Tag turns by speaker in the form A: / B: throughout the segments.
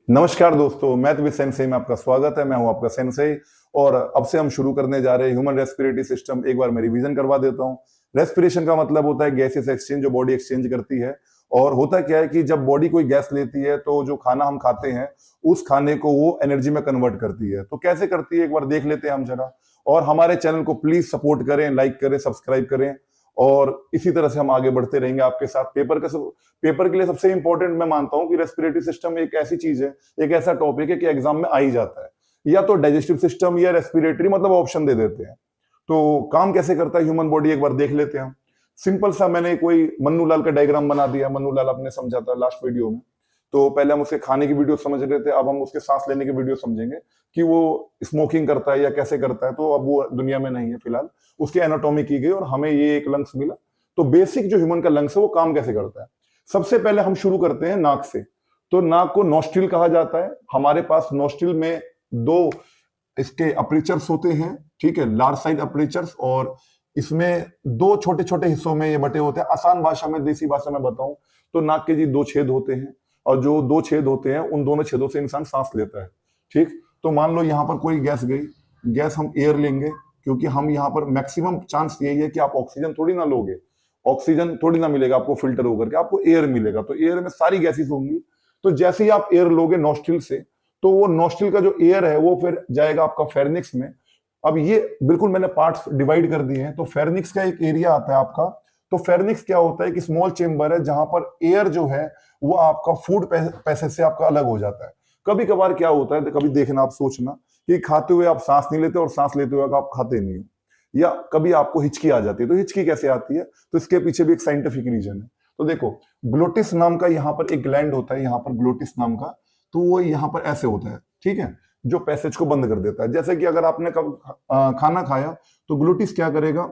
A: नमस्कार दोस्तों, math with Sensei में आपका स्वागत है। मैं हूं आपका सेंसेई और अब से हम शुरू करने जा रहे हैं ह्यूमन रेस्पिरेटरी सिस्टम। एक बार मैं रिवीजन करवा देता हूं। रेस्पिरेशन का मतलब होता है गैसेस एक्सचेंज, जो बॉडी एक्सचेंज करती है। और होता क्या है कि जब बॉडी कोई गैस लेती है तो जो खाना हम खाते हैं उस खाने को वो एनर्जी में कन्वर्ट करती है। तो कैसे करती है एक बार देख लेते हैं हम जरा। और हमारे चैनल को प्लीज सपोर्ट करें, लाइक करें, सब्सक्राइब करें और इसी तरह से हम आगे बढ़ते रहेंगे आपके साथ। पेपर के लिए सबसे इंपॉर्टेंट मैं मानता हूं कि रेस्पिरेटरी सिस्टम एक ऐसी चीज है, एक ऐसा टॉपिक है कि एग्जाम में आ ही जाता है। या तो डाइजेस्टिव सिस्टम या रेस्पिरेटरी, मतलब ऑप्शन दे देते हैं। तो काम कैसे करता है ह्यूमन बॉडी एक बार देख लेते हैं हम। सिंपल सा मैंने कोई मन्नू लाल का डायग्राम बना दिया। मन्नू लाल आपने समझा था लास्ट वीडियो में। तो पहले हम उसके खाने की वीडियो समझ रहे थे, अब हम उसके सांस लेने की वीडियो समझेंगे कि वो स्मोकिंग करता है या कैसे करता है। तो अब वो दुनिया में नहीं है फिलहाल। उसकी एनाटॉमी की गई और हमें ये एक लंग्स मिला। तो बेसिक जो ह्यूमन का लंग्स है वो काम कैसे करता है, सबसे पहले हम शुरू करते हैं नाक से। तो नाक को नोस्ट्रिल कहा जाता है। हमारे पास नोस्ट्रिल में दो इसके अपर्चर्स होते हैं, ठीक है, लार्ज साइज अपर्चर्स। और इसमें दो छोटे छोटे हिस्सों में ये बटे होते हैं। आसान भाषा में, देसी भाषा में बताऊं तो नाक के जी दो छेद होते हैं और जो दो छेद होते हैं उन दोनों छेदों से इंसान सांस लेता है। ठीक, तो मान लो यहां पर कोई गैस गई, गैस हम एयर लेंगे, क्योंकि हम यहाँ पर मैक्सिमम चांस यही है कि आप ऑक्सीजन थोड़ी ना लोगे, ऑक्सीजन थोड़ी ना मिलेगा आपको फिल्टर होकर के, आपको एयर मिलेगा। तो एयर में सारी गैसेस होंगी। तो जैसे ही आप एयर लोगे नोस्ट्रिल से, तो वो नोस्ट्रिल का जो एयर है वो फिर जाएगा आपका फेरनिक्स में। अब ये बिल्कुल मैंने पार्ट्स डिवाइड कर दिए हैं। तो फेरनिक्स का एक एरिया आता है आपका। तो फेरनिक्स क्या होता है कि स्मॉल चेम्बर है जहां पर एयर जो है वो आपका फूड पैसेज से आपका अलग हो जाता है। कभी कभार क्या होता है, तो कभी देखना, आप सोचना कि खाते हुए आप सांस नहीं लेते और सांस लेते हुए आप खाते नहीं हो, या कभी आपको हिचकी आ जाती है। तो हिचकी कैसे आती है, तो इसके पीछे भी एक साइंटिफिक रीजन है। तो देखो, ग्लोटिस नाम का यहाँ पर एक ग्लैंड होता है, यहाँ पर ग्लोटिस नाम का। तो वो यहाँ पर ऐसे होता है, ठीक है, जो पैसेज को बंद कर देता है। जैसे कि अगर आपने खाना खाया तो ग्लोटिस क्या करेगा,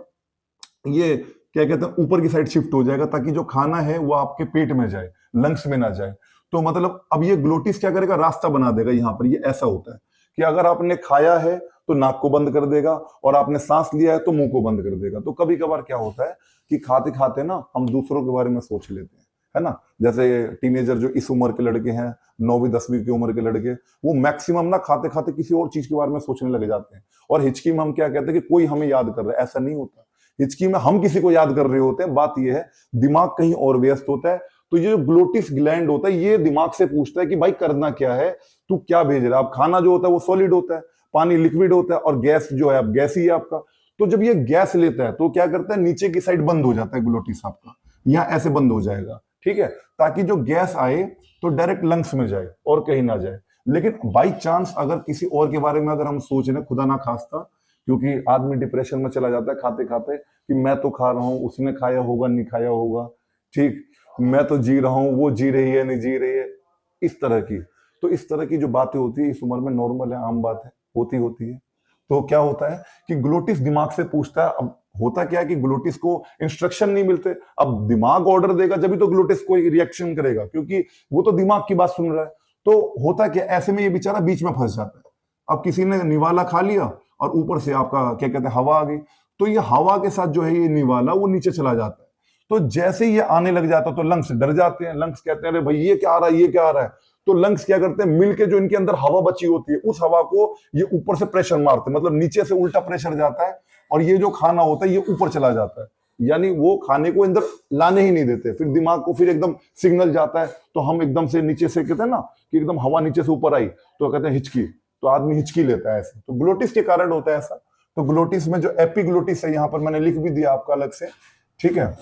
A: ये क्या कहते हैं, ऊपर की साइड शिफ्ट हो जाएगा ताकि जो खाना है वो आपके पेट में जाए, लंग्स में ना जाए। तो मतलब अब ये ग्लोटिस क्या करेगा, रास्ता बना देगा। यहाँ पर ये ऐसा होता है कि अगर आपने खाया है तो नाक को बंद कर देगा और आपने सांस लिया है तो मुंह को बंद कर देगा। तो कभी कभार क्या होता है कि खाते खाते ना हम दूसरों के बारे में सोच लेते हैं, है ना। जैसे टीनेजर जो इस उम्र के लड़के हैं, 9वीं 10वीं की उम्र के लड़के, वो मैक्सिमम ना खाते खाते किसी और चीज के बारे में सोचने लग जाते हैं। और हिचकी में हम क्या कहते हैं कि कोई हमें याद कर रहा है, ऐसा नहीं होता। हिचकी में हम किसी को याद कर रहे होते हैं। बात यह है दिमाग कहीं और व्यस्त होता है। तो ये जो ग्लोटिस ग्लैंड होता है ये दिमाग से पूछता है कि भाई करना क्या है, तू क्या भेज रहा है। अब खाना जो होता है वो सॉलिड होता है, पानी लिक्विड होता है और गैस जो है अब गैस ही है आपका। तो जब ये गैस लेता है तो क्या करता है, नीचे की साइड बंद हो जाता है ग्लोटिस आपका, यहाँ ऐसे बंद हो जाएगा, ठीक है, ताकि जो गैस आए तो डायरेक्ट लंग्स में जाए और कहीं ना जाए। लेकिन बाई चांस अगर किसी और के बारे में अगर हम सोच रहे, खुदा ना खास्ता, क्योंकि आदमी डिप्रेशन में चला जाता है खाते खाते कि मैं तो खा रहा हूं, उसने खाया होगा नहीं खाया होगा, ठीक, मैं तो जी रहा हूं, वो जी रही है नहीं जी रही है, इस तरह की। तो इस तरह की जो बातें होती है इस उम्र में नॉर्मल है, आम बात है, होती है। तो क्या होता है कि ग्लोटिस दिमाग से पूछता है। अब होता क्या है कि ग्लोटिस को इंस्ट्रक्शन नहीं मिलते। अब दिमाग ऑर्डर देगा जब भी तो ग्लोटिस कोई रिएक्शन करेगा, क्योंकि वो तो दिमाग की बात सुन रहा है। तो होता क्या, ऐसे में ये बेचारा बीच में फंस जाता है। अब किसी ने निवाला खा लिया और ऊपर से आपका क्या कहते हैं हवा आ गई, तो ये हवा के साथ जो है ये निवाला वो नीचे चला जाता है। तो जैसे ही ये आने लग जाता है तो लंग्स डर जाते हैं। लंग्स कहते हैं अरे भाई ये क्या आ रहा है, ये क्या आ रहा है। तो लंग्स क्या करते हैं, मिलके जो इनके अंदर हवा बची होती है उस हवा को ये ऊपर से प्रेशर मारते हैं, मतलब नीचे से उल्टा प्रेशर जाता है और ये जो खाना होता है ये ऊपर चला जाता है। यानी वो खाने को अंदर लाने ही नहीं देते। फिर दिमाग को फिर एकदम सिग्नल जाता है, तो हम एकदम से नीचे से कहते हैं ना कि एकदम हवा नीचे से ऊपर आई तो कहते हैं हिचकी, तो आदमी हिचकी लेता है ऐसे। तो ग्लोटिस के कारण होता है ऐसा। तो ग्लोटिस में जो एपिग्लोटिस है, यहाँ पर मैंने लिख भी दिया आपका अलग से, ठीक है,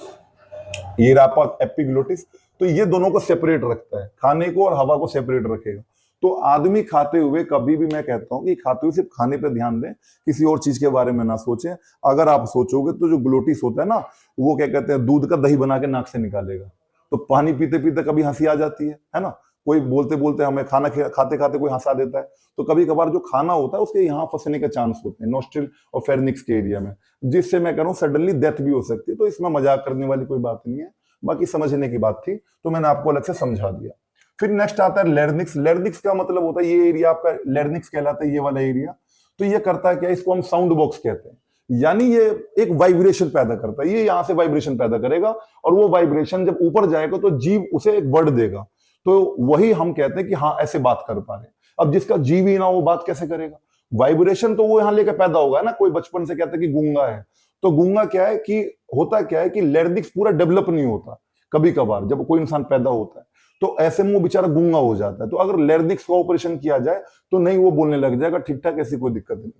A: ये रहा एपिग्लोटिस। तो ये दोनों को सेपरेट रखता है, खाने को और हवा को सेपरेट रखेगा। तो आदमी खाते हुए कभी भी, मैं कहता हूं कि खाते हुए सिर्फ खाने पे ध्यान दें, किसी और चीज के बारे में ना सोचें। अगर आप सोचोगे तो जो ग्लोटिस होता है ना, वो क्या कहते हैं, दूध का दही बना के नाक से निकालेगा। तो पानी पीते पीते कभी हंसी आ जाती है ना, कोई बोलते बोलते हमें खाना खाते खाते कोई हंसा देता है। तो कभी कभार जो खाना होता है उसके यहाँ फंसने के चांस होते हैं, नोस्ट्रिल और फेरनिक्स के एरिया में, जिससे मैं कह रहा हूँ सडनली डेथ भी हो सकती है। तो इसमें मजाक करने वाली कोई बात नहीं है, बाकी समझने की बात थी तो मैंने आपको अलग से समझा दिया। फिर नेक्स्ट आता है लैरिंक्स। लैरिंक्स का मतलब होता है ये एरिया आपका लैरिंक्स कहलाता है, ये वाला एरिया। तो ये करता है क्या, इसको हम साउंड बॉक्स कहते हैं। यानी ये एक वाइब्रेशन पैदा करता है, ये यहां से वाइब्रेशन पैदा करेगा और वो वाइब्रेशन जब ऊपर जाएगा तो जीव उसे एक वर्ड देगा। तो वही हम कहते हैं कि हाँ ऐसे बात कर पा रहे हैं। अब जिसका जीव ही ना वो बात कैसे करेगा? वाइब्रेशन तो वो यहां लेकर पैदा होगा ना। कोई बचपन से कहता है कि गूंगा है, तो गूंगा क्या है कि होता क्या है कि लैरिंक्स पूरा डेवलप नहीं होता। कभी कभार जब कोई इंसान पैदा होता है तो ऐसे में वो बेचारा गूंगा हो जाता है, तो अगर लैरिंक्स का ऑपरेशन किया जाए तो नहीं, वो बोलने लग जाएगा ठीक ठाक, ऐसी कोई दिक्कत नहीं।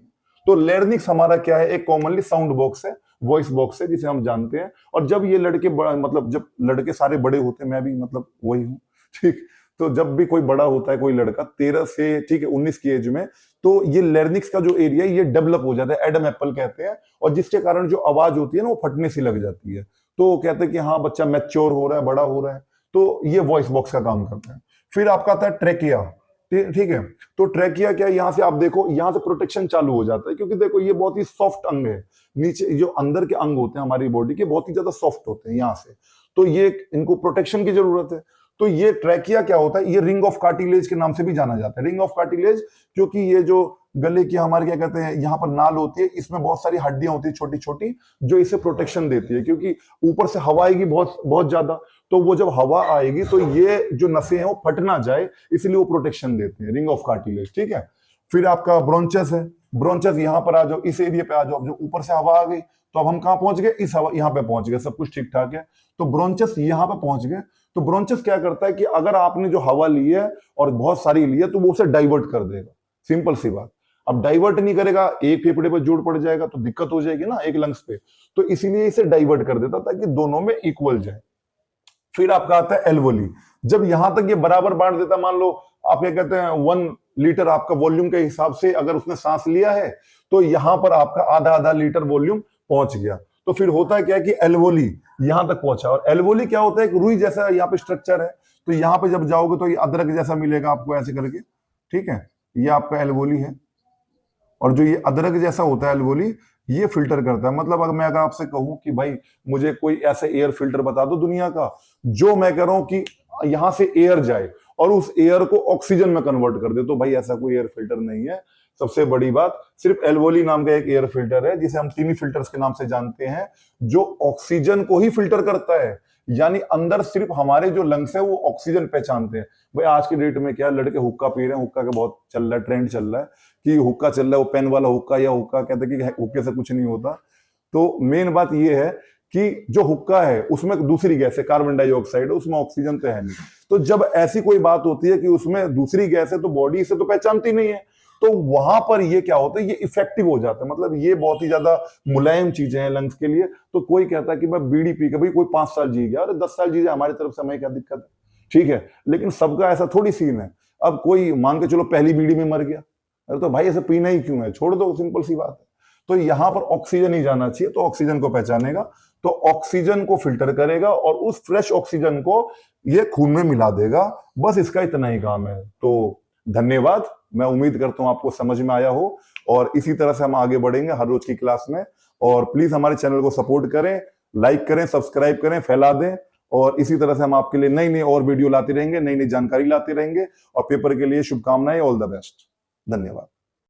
A: तो लैरिंक्स हमारा क्या है? एक कॉमनली साउंड बॉक्स है, वॉइस बॉक्स है, जिसे हम जानते हैं। और जब ये लड़के मतलब जब लड़के सारे बड़े होते हैं, मैं भी मतलब वही हूँ, ठीक, तो जब भी कोई बड़ा होता है, कोई लड़का 13 से ठीक है 19 की एज में, तो ये लैरिंक्स का जो एरिया है ये डेवलप हो जाता है, एडम एप्पल कहते हैं, और जिसके कारण जो आवाज होती है ना वो फटने सी लग जाती है। तो कहते हैं कि हाँ बच्चा मैच्योर हो रहा है, बड़ा हो रहा है। तो ये वॉइस बॉक्स का काम करता है। फिर आपका आता है ट्रेकिया, ठीक है। तो ट्रेकिया क्या है? यहां से आप देखो, यहां से प्रोटेक्शन चालू हो जाता है, क्योंकि देखो ये बहुत ही सॉफ्ट अंग है। नीचे जो अंदर के अंग होते हैं हमारी बॉडी के, बहुत ही ज्यादा सॉफ्ट होते हैं यहां से, तो ये इनको प्रोटेक्शन की जरूरत है। तो ये ट्रैकिया क्या होता है? ये रिंग ऑफ कार्टिलेज के नाम से भी जाना जाता है, रिंग ऑफ कार्टिलेज, क्योंकि ये जो गले की हमारे क्या कहते हैं, यहाँ पर नाल होती है, इसमें बहुत सारी हड्डियां होती है छोटी छोटी, जो इसे प्रोटेक्शन देती है, क्योंकि ऊपर से हवा आएगी बहुत बहुत ज्यादा, तो वो जब हवा आएगी तो ये जो नसें हैं वो फट ना जाए, इसलिए वो प्रोटेक्शन देते हैं, रिंग ऑफ कार्टिलेज, ठीक है। फिर आपका ब्रोंचस है, ब्रोंचस यहाँ पर आ जाओ, इस एरिया पे आ जाओ। जो ऊपर से हवा आ गई तो अब हम कहाँ पहुंच गए? इस हवा यहाँ पे पहुंच गए, सब कुछ ठीक ठाक है। तो ब्रोंचस यहाँ पे पहुंच गए। तो ब्रोंचस क्या करता है कि अगर आपने जो हवा ली है और बहुत सारी ली है तो वो उसे डाइवर्ट कर देगा, सिंपल सी बात। अब डाइवर्ट नहीं करेगा, एक फेफड़े पर जोड़ पड़ जाएगा तो दिक्कत हो जाएगी ना, एक लंग्स पे, तो इसीलिए इसे डाइवर्ट कर देता ताकि दोनों में इक्वल जाए। फिर आपका आता है एल्वोली। जब यहां तक ये बराबर बांट देता, मान लो आप क्या कहते हैं 1 लीटर आपका वॉल्यूम के हिसाब से अगर उसने सांस लिया है, तो यहां पर आपका आधा आधा लीटर वॉल्यूम पहुंच गया। तो फिर होता है क्या कि एल्वोली यहां तक पहुंचा। और एल्वोली क्या होता है? एक रुई जैसा यहाँ पे स्ट्रक्चर है, तो यहाँ पे जब जाओगे तो ये अदरक जैसा मिलेगा आपको ऐसे करके, ठीक है। ये आपका एल्वोली है, और जो ये अदरक जैसा होता है एल्वोली, ये फिल्टर करता है। मतलब अगर मैं आपसे कहूं कि भाई मुझे कोई ऐसा एयर फिल्टर बता दो दुनिया का, जो मैं कह रहा हूं कि यहां से एयर जाए और उस एयर को ऑक्सीजन में कन्वर्ट कर दे, तो भाई ऐसा कोई एयर फिल्टर नहीं है। सबसे बड़ी बात, सिर्फ एल्वोली नाम का एक एयर फिल्टर है, जिसे हम टीमी फिल्टर्स के नाम से जानते हैं, जो ऑक्सीजन को ही फिल्टर करता है। यानी अंदर सिर्फ हमारे जो लंग्स है वो ऑक्सीजन पहचानते हैं। भाई आज के डेट में क्या लड़के हुक्का पी रहे हैं, हुक्का का बहुत चल रहा है, ट्रेंड चल रहा है कि हुक्का चल रहा है, वो पेन वाला हुक्का, या हुक्का कहते हैं कि हुक्के से कुछ नहीं होता। तो मेन बात ये है कि जो हुक्का है उसमें दूसरी गैस है, कार्बन डाइऑक्साइड है, उसमें ऑक्सीजन तो है नहीं। तो जब ऐसी कोई बात होती है कि उसमें दूसरी गैस है, तो बॉडी इसे तो पहचानती नहीं है, तो वहां पर ये क्या होता है, ये इफेक्टिव हो जाता है। मतलब ये बहुत ही ज्यादा मुलायम चीजें हैं लंग्स के लिए। तो कोई कहता है कि मैं बीड़ी पी के, भाई कोई 5 साल जी गया, अरे 10 साल जी जाए, हमारी तरफ से हमें क्या दिक्कत है, ठीक है। लेकिन सबका ऐसा थोड़ी सीन है। अब कोई मान के चलो पहली बीड़ी में मर गया, अरे तो भाई ऐसे पीना ही क्यों है, छोड़ दो, सिंपल सी बात है। तो यहां पर ऑक्सीजन ही जाना चाहिए, तो ऑक्सीजन को पहचानेगा, तो ऑक्सीजन को फिल्टर करेगा और उस फ्रेश ऑक्सीजन को ये खून में मिला देगा। बस इसका इतना ही काम है। तो धन्यवाद, मैं उम्मीद करता हूं आपको समझ में आया हो, और इसी तरह से हम आगे बढ़ेंगे हर रोज की क्लास में। और प्लीज हमारे चैनल को सपोर्ट करें, लाइक करें, सब्सक्राइब करें, फैला दें, और इसी तरह से हम आपके लिए नई नई और वीडियो लाते रहेंगे, नई नई जानकारी लाते रहेंगे। और पेपर के लिए शुभकामनाएं, ऑल द बेस्ट, धन्यवाद।